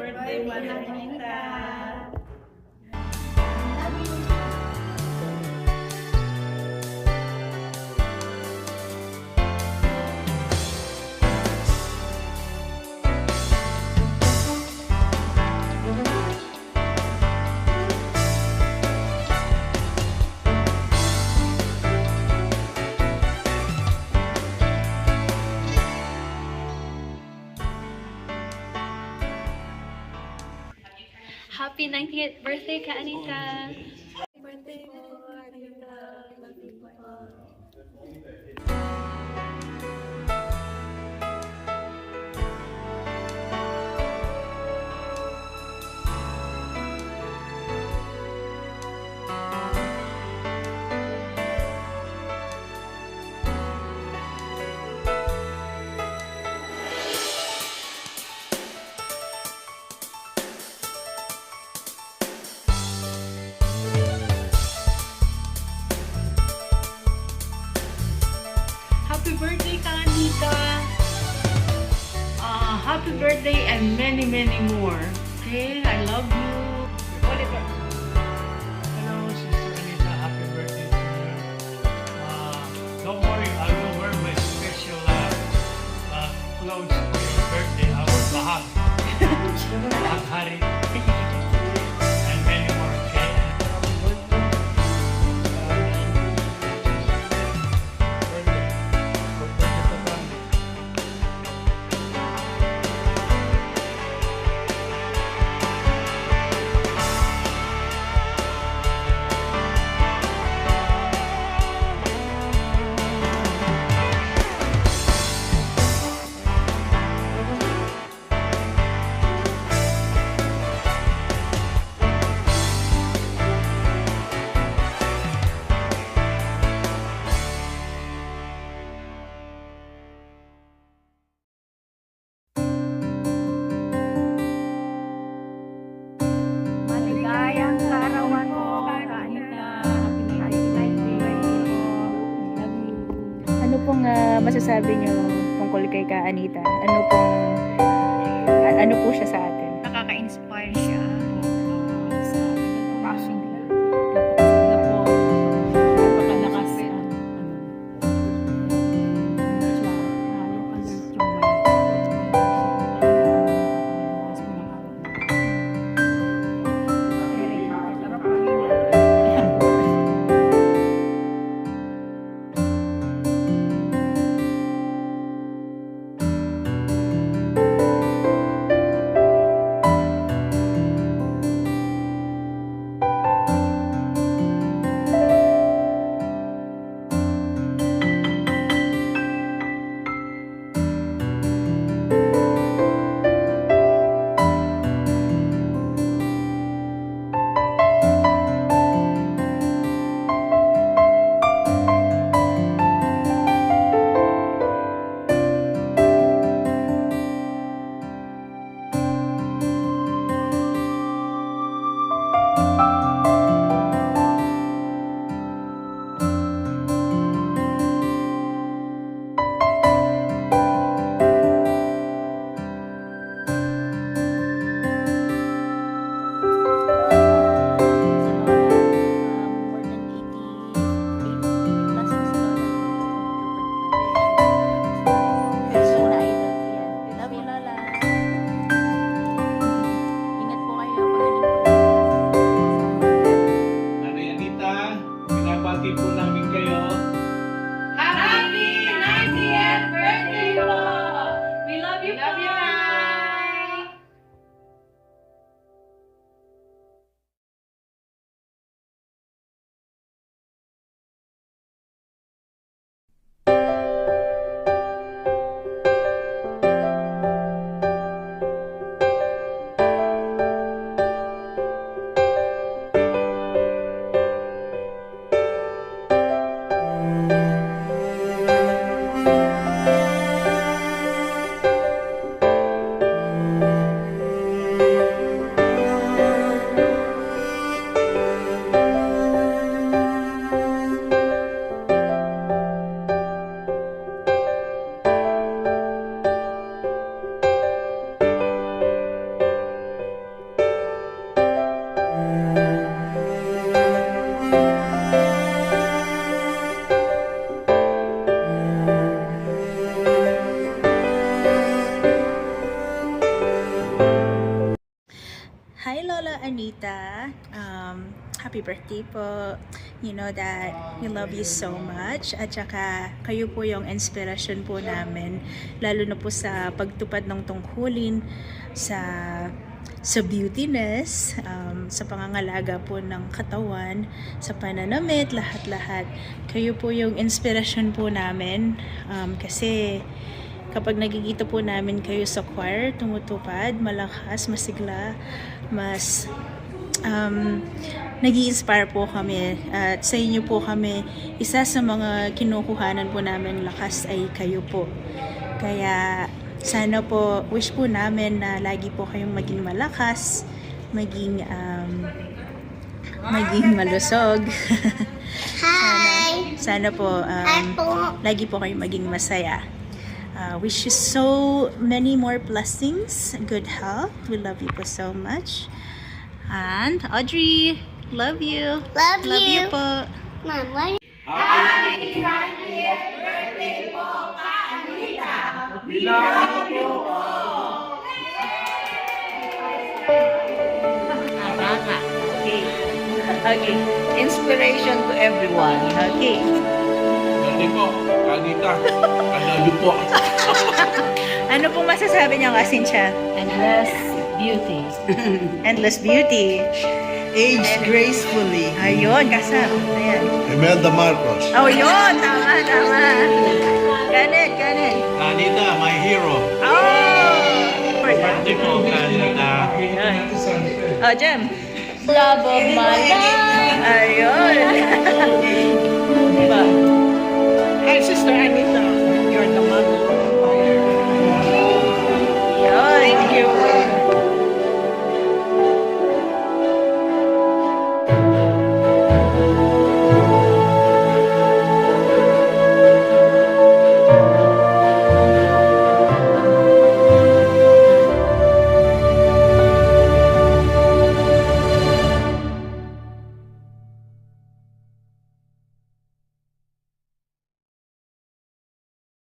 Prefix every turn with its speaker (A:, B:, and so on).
A: birthday, Mananita!
B: Happy 90th birthday, Ka Anita!
A: Happy birthday po, Anita! Love you po.
C: Happy birthday, Ka Anita! Happy birthday and many, many more. Okay, I love you. Oliver.
D: Hello, Sister Anita. Happy birthday to you. Don't worry, I will wear my special clothes for your birthday. Our bahag. Bahag hari. And many more, okay?
A: Maligayang kaarawan po, Anita. Happy birthday po. Love you.
E: Ano pong masasabi niyo tungkol kay Ka Anita? Ano po siya sa atin?
A: Nakaka-inspire siya sa passion niya. Napakalakas siya.
E: Lola Anita. Happy birthday po. You know that we love you so much. At saka kayo po yung inspirasyon po namin. Lalo na po sa pagtupad ng tungkulin sa beautiness, sa pangangalaga po ng katawan, sa pananamit, lahat-lahat. Kayo po yung inspirasyon po namin. Kasi kapag nagigita po namin kayo sa choir, tumutupad, malakas, masigla, mas nag-i-inspire po kami. At sa inyo po kami, isa sa mga kinukuhanan po namin lakas ay kayo po. Kaya sana po, wish po namin na lagi po kayong maging malakas, maging malusog. sana po, lagi po kayong maging masaya. Wish you so many more blessings, good health. We love you po so much. And Audrey, love you.
A: Love
E: you
A: you.
E: po.
A: Mom, what?
C: Okay. Inspiration to everyone.
E: Okay.
F: Dati po, Anita, kadalo po.
E: Ano pong masasabi niyo ka, Cynthia?
C: Endless beauty.
E: Endless beauty.
C: Age gracefully.
E: Ayun, kasama. Ayan.
G: Imelda Marcos.
E: Oh, yun. Tama. Ganun.
F: Anita, my hero.
E: Oh!
F: Dati po, Anita.
E: Oh, Jem.
B: Love of my life.
E: Ayun.
C: Diba? Hi, Sister Anita. You're the mother.